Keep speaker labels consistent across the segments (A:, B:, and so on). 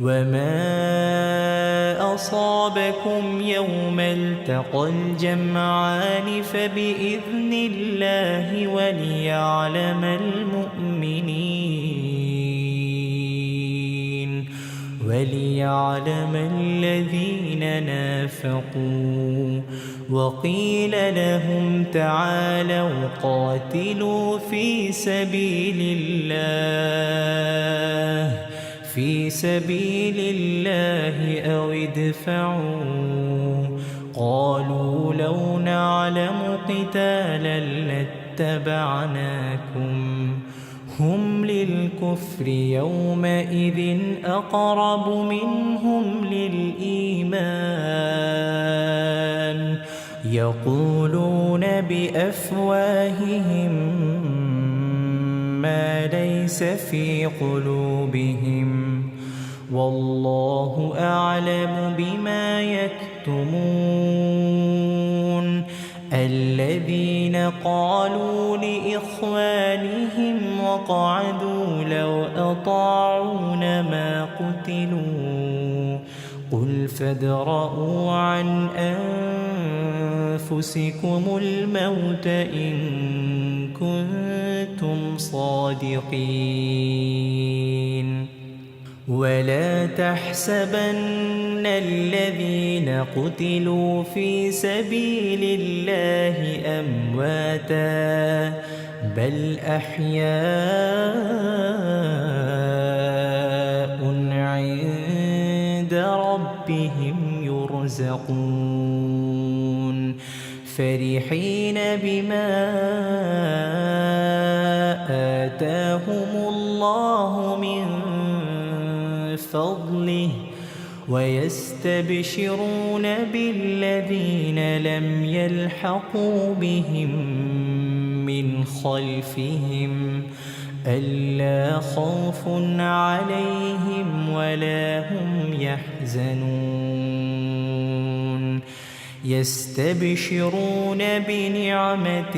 A: وما أصابكم يوم التقى الجمعان فبإذن الله وليعلم المؤمنين وليعلم الذين نافقوا. وقيل لهم تعالوا قاتلوا في سبيل الله أو ادفعوا. قالوا لو نعلم قتالا لاتبعناكم. هم للكفر يومئذ أقرب منهم للإيمان يقولون بأفواههم ما ليس في قلوبهم والله أعلم بما يكتمون. الذين قالوا لإخوانهم وقعدوا لو أطاعونا ما قتلوا قل فادرءوا عن أنفسكم الموت إن كنتم صادقين. ولا تحسبن الذين قتلوا في سبيل الله أمواتا بل أحياء عند ربهم يرزقون فرحين بما آتاهم الله من فضله ويستبشرون بالذين لم يلحقوا بهم من خلفهم ألا خوف عليهم ولا هم يحزنون. يستبشرون بنعمة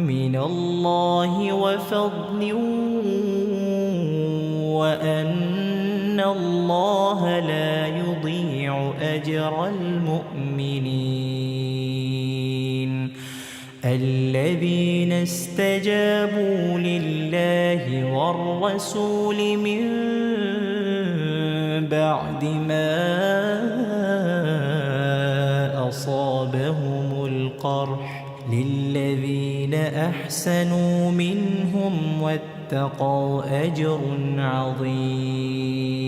A: من الله وفضل وأن الله لا يضيع أجر المؤمنين. الذين استجابوا لله والرسول من بعد ما أصابهم القرح للذين أحسنوا منهم واتقوا أجر عظيم.